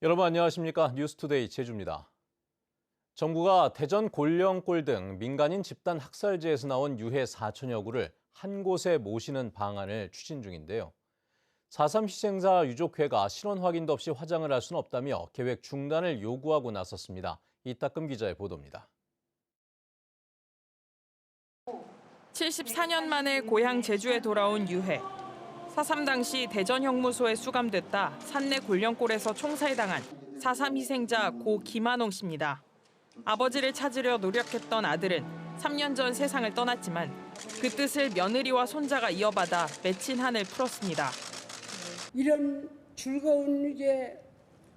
여러분 안녕하십니까? 뉴스투데이 제주입니다. 정부가 대전 골령골 등 민간인 집단 학살지에서 나온 유해 4천여 구를 한 곳에 모시는 방안을 추진 중인데요. 4.3 희생자 유족회가 신원 확인도 없이 화장을 할 수는 없다며 계획 중단을 요구하고 나섰습니다. 이따금 기자의 보도입니다. 74년 만에 고향 제주에 돌아온 유해. 4.3 당시 대전 형무소에 수감됐다 산내 골령골에서 총살당한 4.3 희생자 고 김한홍 씨입니다. 아버지를 찾으려 노력했던 아들은 3년 전 세상을 떠났지만 그 뜻을 며느리와 손자가 이어받아 맺힌 한을 풀었습니다. 이런 즐거운 이제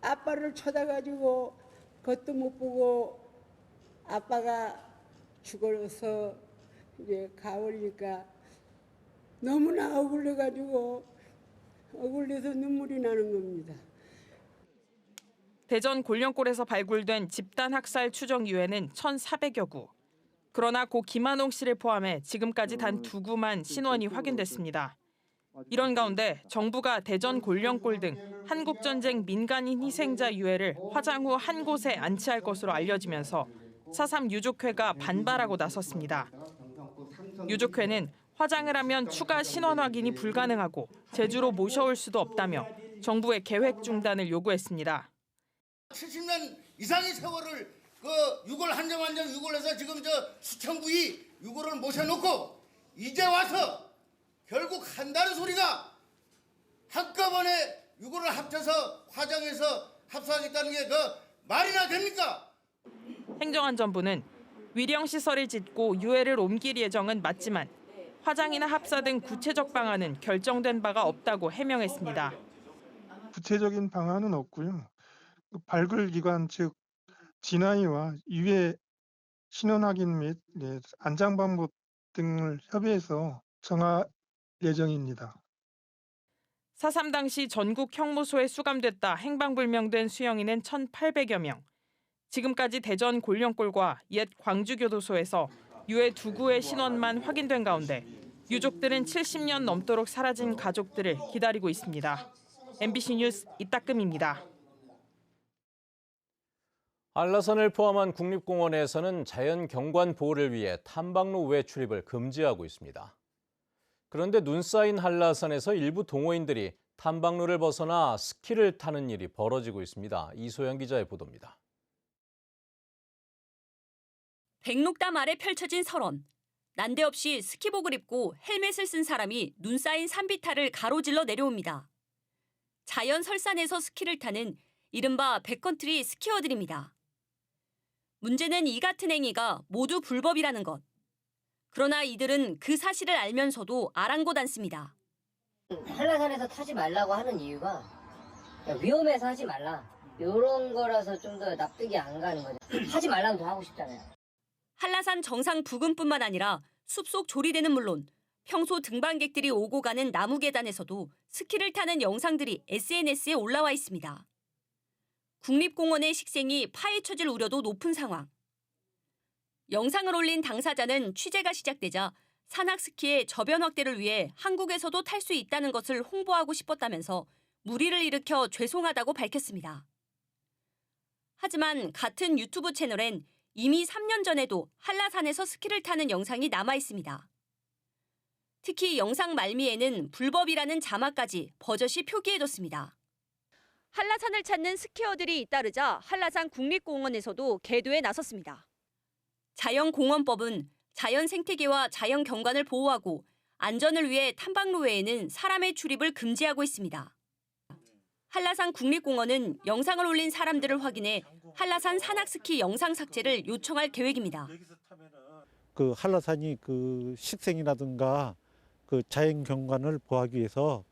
아빠를 쳐다가지고 그것도 못 보고 아빠가 죽어서 이제 가버리니까 너무나 억울해가지고 억울해서 눈물이 나는 겁니다. 대전 골령골에서 발굴된 집단 학살 추정 유해는 1,400여 구. 그러나 고 김한홍 씨를 포함해 지금까지 단 2구만 신원이 확인됐습니다. 이런 가운데 정부가 대전 골령골 등 한국전쟁 민간인 희생자 유해를 화장 후 한 곳에 안치할 것으로 알려지면서 4.3 유족회가 반발하고 나섰습니다. 유족회는 화장을 하면 추가 신원 확인이 불가능하고 제주로 모셔올 수도 없다며 정부의 계획 중단을 요구했습니다. 70년 이상의 세월을 유골 한정 유골해서 지금 수천 구이 유골을 모셔놓고 이제 와서 결국 한다는 소리가 한꺼번에 유골을 합쳐서 화장해서 합수하겠다는 게 말이나 됩니까? 행정안전부는 위령시설을 짓고 유해를 옮길 예정은 맞지만 화장이나 합사 등 구체적 방안은 결정된 바가 없다고 해명했습니다. 구체적인 방안은 없고요. 발굴기관 즉 진화위와 유해 신원 확인 및 안장 방법 등을 협의해서 정할 예정입니다. 4.3 당시 전국 형무소에 수감됐다 행방불명된 수영인은 1,800여 명. 지금까지 대전 골령골과 옛 광주교도소에서 유해 2구의 신원만 확인된 가운데 유족들은 70년 넘도록 사라진 가족들을 기다리고 있습니다. MBC 뉴스 이따금입니다. 한라산을 포함한 국립공원에서는 자연 경관 보호를 위해 탐방로 외 출입을 금지하고 있습니다. 그런데 눈 쌓인 한라산에서 일부 동호인들이 탐방로를 벗어나 스키를 타는 일이 벌어지고 있습니다. 이소영 기자의 보도입니다. 백록담 아래 펼쳐진 설원. 난데없이 스키복을 입고 헬멧을 쓴 사람이 눈 쌓인 산비탈을 가로질러 내려옵니다. 자연 설산에서 스키를 타는 이른바 백컨트리 스키어들입니다. 문제는 이 같은 행위가 모두 불법이라는 것. 그러나 이들은 그 사실을 알면서도 아랑곳 않습니다. 한라산에서 타지 말라고 하는 이유가 위험해서 하지 말라. 이런 거라서 좀 더 납득이 안 가는 거죠. 하지 말라면 더 하고 싶잖아요. 한라산 정상 부근뿐만 아니라 숲속 조리대는 물론 평소 등반객들이 오고 가는 나무 계단에서도 스키를 타는 영상들이 SNS에 올라와 있습니다. 국립공원의 식생이 파헤쳐질 우려도 높은 상황. 영상을 올린 당사자는 취재가 시작되자 산악스키의 저변 확대를 위해 한국에서도 탈 수 있다는 것을 홍보하고 싶었다면서 물의를 일으켜 죄송하다고 밝혔습니다. 하지만 같은 유튜브 채널엔 이미 3년 전에도 한라산에서 스키를 타는 영상이 남아 있습니다. 특히 영상 말미에는 불법이라는 자막까지 버젓이 표기해뒀습니다. 한라산을 찾는 스키어들이 잇따르자 한라산 국립공원에서도 계도에 나섰습니다. 자연공원법은 자연 생태계와 자연 경관을 보호하고 안전을 위해 탐방로 외에는 사람의 출입을 금지하고 있습니다. 한라산 국립공원은 영상을 올린 사람들을 확인해 한라산 산악스키 영상 삭제를 요청할 계획입니다. 그 한라산이 그 식생이라든가 그 자연 경관을 보호하기 위해서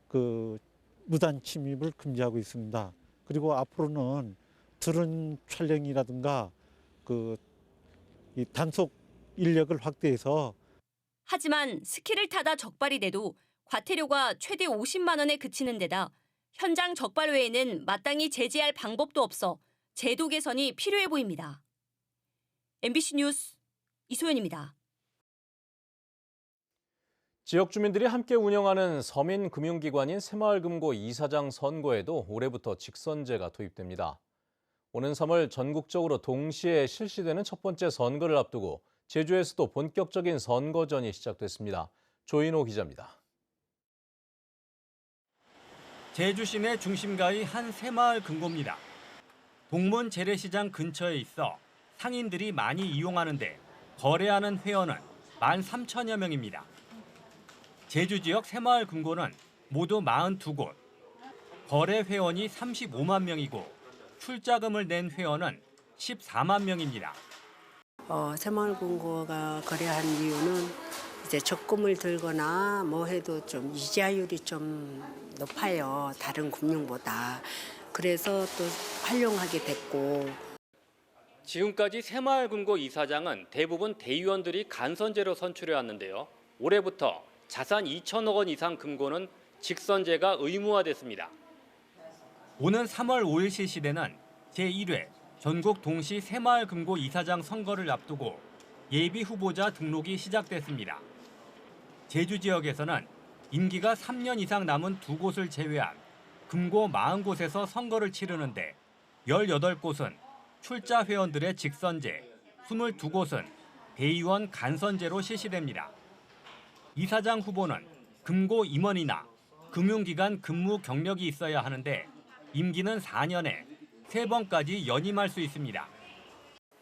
그 무단 침입을 금지하고 있습니다. 그리고 앞으로는 드론 촬영이라든가 이 단속 인력을 확대해서. 하지만 스키를 타다 적발이 돼도 과태료가 최대 50만 원에 그치는 데다 현장 적발 외에는 마땅히 제재할 방법도 없어 제도 개선이 필요해 보입니다. MBC 뉴스 이소연입니다. 지역 주민들이 함께 운영하는 서민금융기관인 새마을금고 이사장 선거에도 올해부터 직선제가 도입됩니다. 오는 3월 전국적으로 동시에 실시되는 첫 번째 선거를 앞두고 제주에서도 본격적인 선거전이 시작됐습니다. 조인호 기자입니다. 제주 시내 중심가의 한 새마을 금고입니다. 동문 재래시장 근처에 있어 상인들이 많이 이용하는데 거래하는 회원은 13,000여 명입니다. 제주 지역 새마을 금고는 모두 42곳, 거래 회원이 35만 명이고 출자금을 낸 회원은 14만 명입니다. 새마을금고가 거래한 이유는 이제 적금을 들거나 뭐 해도 좀 이자율이 좀 높아요. 다른 금융보다. 그래서 또 활용하게 됐고. 지금까지 새마을금고 이사장은 대부분 대의원들이 간선제로 선출해 왔는데요. 올해부터 자산 2천억 원 이상 금고는 직선제가 의무화됐습니다. 오는 3월 5일 실시되는 제1회 전국 동시 새마을금고 이사장 선거를 앞두고 예비 후보자 등록이 시작됐습니다. 제주 지역에서는 임기가 3년 이상 남은 2곳을 제외한 금고 40곳에서 선거를 치르는데 18곳은 출자 회원들의 직선제, 22곳은 대의원 간선제로 실시됩니다. 이사장 후보는 금고 임원이나 금융기관 근무 경력이 있어야 하는데 임기는 4년에 3번까지 연임할 수 있습니다.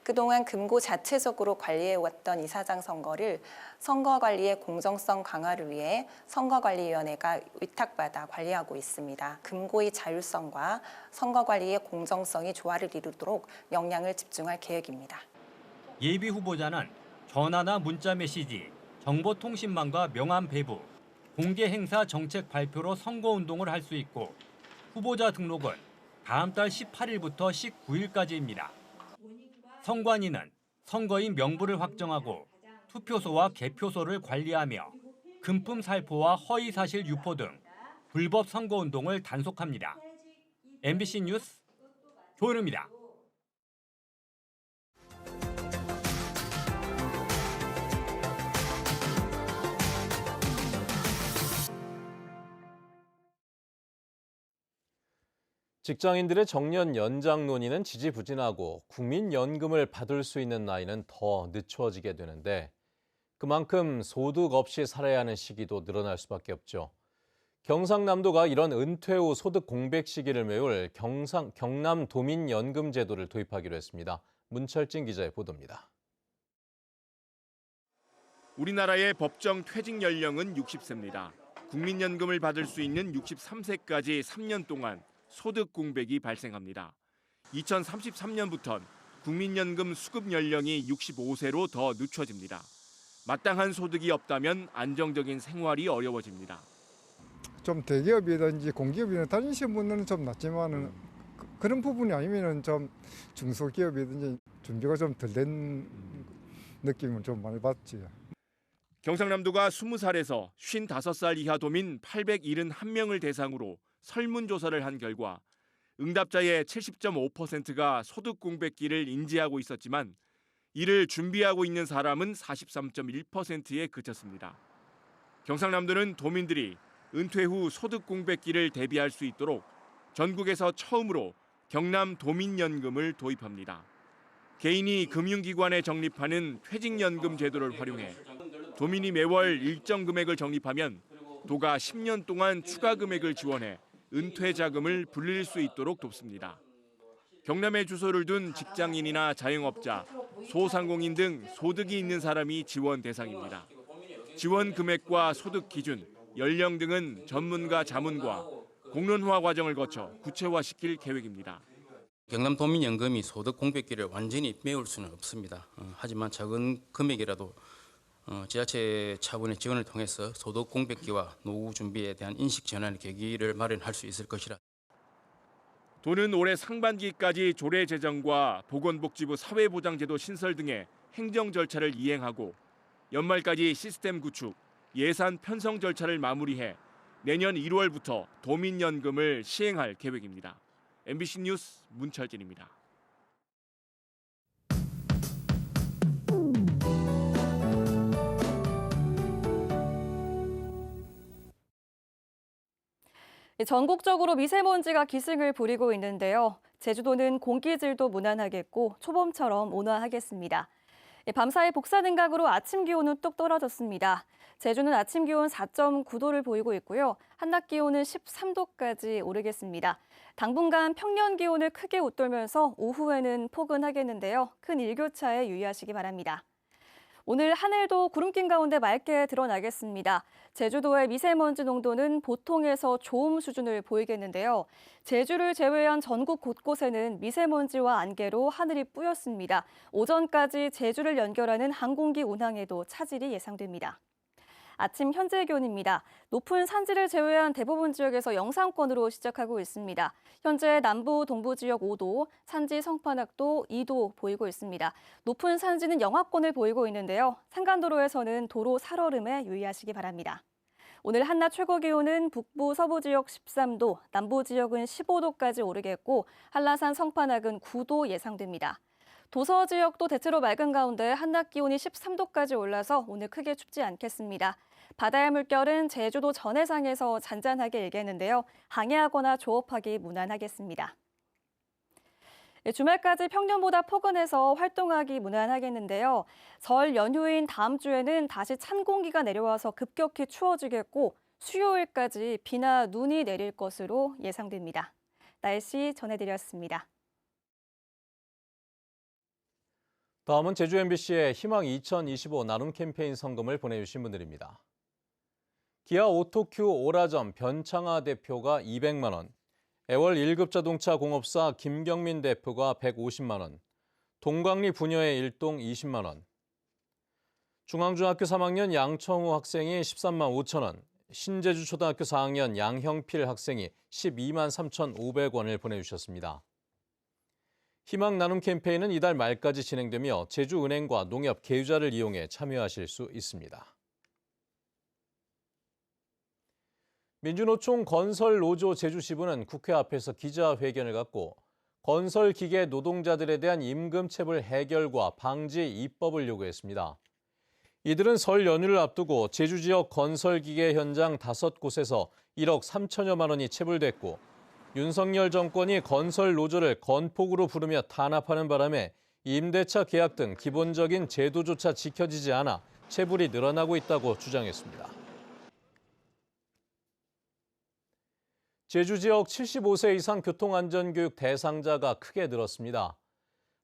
그동안 금고 자체적으로 관리해왔던 이사장 선거를 선거관리의 공정성 강화를 위해 선거관리위원회가 위탁받아 관리하고 있습니다. 금고의 자율성과 선거관리의 공정성이 조화를 이루도록 역량을 집중할 계획입니다. 예비 후보자는 전화나 문자 메시지, 정보통신망과 명함 배부, 공개 행사 정책 발표로 선거운동을 할 수 있고 후보자 등록은 다음 달 18일부터 19일까지입니다. 선관위는 선거인 명부를 확정하고 투표소와 개표소를 관리하며 금품 살포와 허위 사실 유포 등 불법 선거운동을 단속합니다. MBC 뉴스 조은우입니다. 직장인들의 정년 연장 논의는 지지부진하고 국민연금을 받을 수 있는 나이는 더 늦춰지게 되는데 그만큼 소득 없이 살아야 하는 시기도 늘어날 수밖에 없죠. 경상남도가 이런 은퇴 후 소득 공백 시기를 메울 경남 도민연금 제도를 도입하기로 했습니다. 문철진 기자의 보도입니다. 우리나라의 법정 퇴직 연령은 60세입니다. 국민연금을 받을 수 있는 63세까지 3년 동안 소득 공백이 발생합니다. 2033년부터는 국민연금 수급 연령이 65세로 더 늦춰집니다. 마땅한 소득이 없다면 안정적인 생활이 어려워집니다. 좀 대기업이든지 공기업이든 다니시는 분들은 좀 낫지만은 그런 부분이 아니면은 좀 중소기업이든지 준비가 좀 덜 된 느낌을 좀 많이 받지. 경상남도가 20살에서 55살 이하 도민 871명을 대상으로 설문조사를 한 결과 응답자의 70.5%가 소득 공백기를 인지하고 있었지만 이를 준비하고 있는 사람은 43.1%에 그쳤습니다. 경상남도는 도민들이 은퇴 후 소득 공백기를 대비할 수 있도록 전국에서 처음으로 경남 도민연금을 도입합니다. 개인이 금융기관에 적립하는 퇴직연금 제도를 활용해 도민이 매월 일정 금액을 적립하면 도가 10년 동안 추가 금액을 지원해 은퇴 자금을 불릴 수 있도록 돕습니다. 경남에 주소를 둔 직장인이나 자영업자, 소상공인 등 소득이 있는 사람이 지원 대상입니다. 지원 금액과 소득 기준, 연령 등은 전문가 자문과 공론화 과정을 거쳐 구체화시킬 계획입니다. 경남 도민연금이 소득 공백기를 완전히 메울 수는 없습니다. 하지만 작은 금액이라도 지자체 차원의 지원을 통해서 소득 공백기와 노후 준비에 대한 인식 전환의 계기를 마련할 수 있을 것이라. 도는 올해 상반기까지 조례 제정과 보건복지부 사회보장제도 신설 등의 행정 절차를 이행하고 연말까지 시스템 구축, 예산 편성 절차를 마무리해 내년 1월부터 도민연금을 시행할 계획입니다. MBC 뉴스 문철진입니다. 전국적으로 미세먼지가 기승을 부리고 있는데요. 제주도는 공기질도 무난하겠고 초봄처럼 온화하겠습니다. 밤사이 복사능각으로 아침 기온은 뚝 떨어졌습니다. 제주는 아침 기온 4.9도를 보이고 있고요. 한낮 기온은 13도까지 오르겠습니다. 당분간 평년 기온을 크게 웃돌면서 오후에는 포근하겠는데요. 큰 일교차에 유의하시기 바랍니다. 오늘 하늘도 구름 낀 가운데 맑게 드러나겠습니다. 제주도의 미세먼지 농도는 보통에서 좋음 수준을 보이겠는데요. 제주를 제외한 전국 곳곳에는 미세먼지와 안개로 하늘이 뿌였습니다. 오전까지 제주를 연결하는 항공기 운항에도 차질이 예상됩니다. 아침 현재 기온입니다. 높은 산지를 제외한 대부분 지역에서 영상권으로 시작하고 있습니다. 현재 남부 동부 지역 5도, 산지 성판악도 2도 보이고 있습니다. 높은 산지는 영하권을 보이고 있는데요. 산간도로에서는 도로 살얼음에 유의하시기 바랍니다. 오늘 한낮 최고 기온은 북부 서부 지역 13도, 남부 지역은 15도까지 오르겠고 한라산 성판악은 9도 예상됩니다. 도서 지역도 대체로 맑은 가운데 한낮 기온이 13도까지 올라서 오늘 크게 춥지 않겠습니다. 바다의 물결은 제주도 전해상에서 잔잔하게 일겠는데요. 항해하거나 조업하기 무난하겠습니다. 주말까지 평년보다 포근해서 활동하기 무난하겠는데요. 설 연휴인 다음 주에는 다시 찬 공기가 내려와서 급격히 추워지겠고 수요일까지 비나 눈이 내릴 것으로 예상됩니다. 날씨 전해드렸습니다. 다음은 제주 MBC의 희망 2025 나눔 캠페인 성금을 보내주신 분들입니다. 기아 오토큐 오라점 변창하 대표가 200만 원, 애월 1급 자동차 공업사 김경민 대표가 150만 원, 동광리 부녀의 일동 20만 원, 중앙중학교 3학년 양청우 학생이 13만 5천 원, 신제주초등학교 4학년 양형필 학생이 12만 3,500원을 보내주셨습니다. 희망 나눔 캠페인은 이달 말까지 진행되며 제주은행과 농협 계좌를 이용해 참여하실 수 있습니다. 민주노총 건설노조 제주시부는 국회 앞에서 기자회견을 갖고 건설기계 노동자들에 대한 임금체불 해결과 방지 입법을 요구했습니다. 이들은 설 연휴를 앞두고 제주 지역 건설기계 현장 5곳에서 1억 3천여만 원이 체불됐고 윤석열 정권이 건설 노조를 건폭으로 부르며 탄압하는 바람에 임대차 계약 등 기본적인 제도조차 지켜지지 않아 체불이 늘어나고 있다고 주장했습니다. 제주 지역 75세 이상 교통안전교육 대상자가 크게 늘었습니다.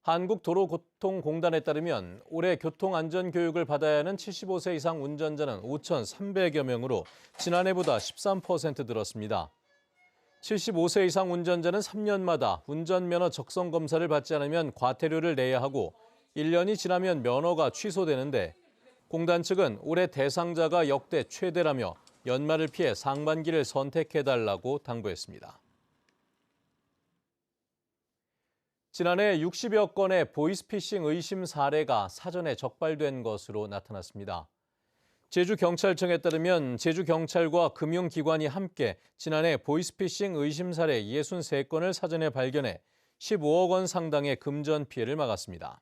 한국도로교통공단에 따르면 올해 교통안전교육을 받아야 하는 75세 이상 운전자는 5,300여 명으로 지난해보다 13% 늘었습니다. 75세 이상 운전자는 3년마다 운전면허 적성검사를 받지 않으면 과태료를 내야 하고 1년이 지나면 면허가 취소되는데 공단 측은 올해 대상자가 역대 최대라며 연말을 피해 상반기를 선택해달라고 당부했습니다. 지난해 60여 건의 보이스피싱 의심 사례가 사전에 적발된 것으로 나타났습니다. 제주경찰청에 따르면 제주경찰과 금융기관이 함께 지난해 보이스피싱 의심 사례 63건을 사전에 발견해 15억 원 상당의 금전 피해를 막았습니다.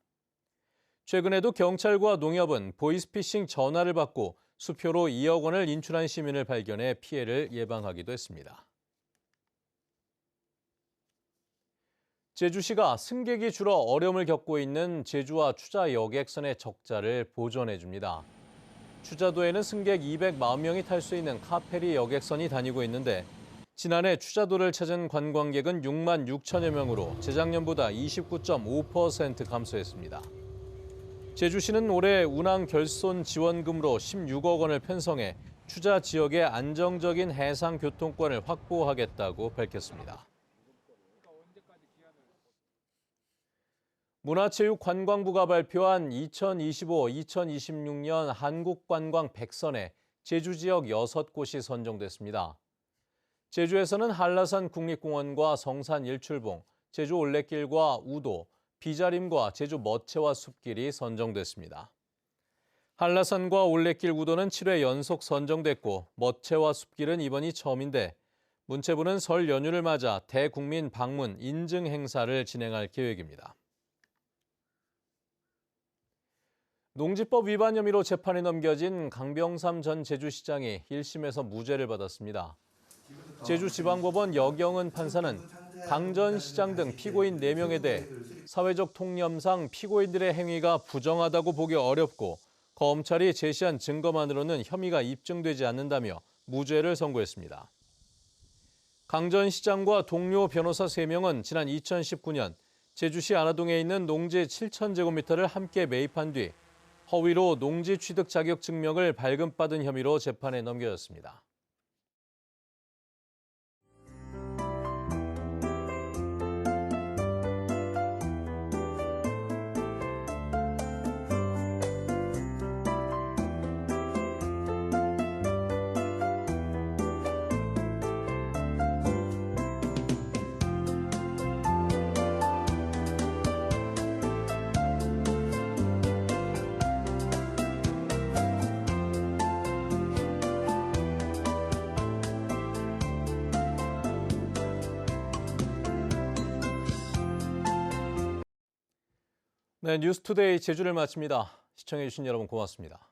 최근에도 경찰과 농협은 보이스피싱 전화를 받고 수표로 2억 원을 인출한 시민을 발견해 피해를 예방하기도 했습니다. 제주시가 승객이 줄어 어려움을 겪고 있는 제주와 추자 여객선의 적자를 보전해 줍니다. 추자도에는 승객 240명이 탈 수 있는 카페리 여객선이 다니고 있는데 지난해 추자도를 찾은 관광객은 6만 6천여 명으로 재작년보다 29.5% 감소했습니다. 제주시는 올해 운항 결손 지원금으로 16억 원을 편성해 추자 지역의 안정적인 해상 교통권을 확보하겠다고 밝혔습니다. 문화체육관광부가 발표한 2025-2026년 한국관광 100선에 제주 지역 6곳이 선정됐습니다. 제주에서는 한라산 국립공원과 성산 일출봉, 제주 올레길과 우도, 비자림과 제주 멋채와 숲길이 선정됐습니다. 한라산과 올레길 우도는 7회 연속 선정됐고 멋채와 숲길은 이번이 처음인데 문체부는 설 연휴를 맞아 대국민 방문 인증 행사를 진행할 계획입니다. 농지법 위반 혐의로 재판에 넘겨진 강병삼 전 제주시장이 1심에서 무죄를 받았습니다. 제주지방법원 여경은 판사는 강전시장 등 피고인 4명에 대해 사회적 통념상 피고인들의 행위가 부정하다고 보기 어렵고 검찰이 제시한 증거만으로는 혐의가 입증되지 않는다며 무죄를 선고했습니다. 강전시장과 동료 변호사 3명은 지난 2019년 제주시 안화동에 있는 농지 7,000제곱미터를 함께 매입한 뒤 허위로 농지 취득 자격 증명을 발급받은 혐의로 재판에 넘겨졌습니다. 네, 뉴스투데이 제주를 마칩니다. 시청해주신 여러분 고맙습니다.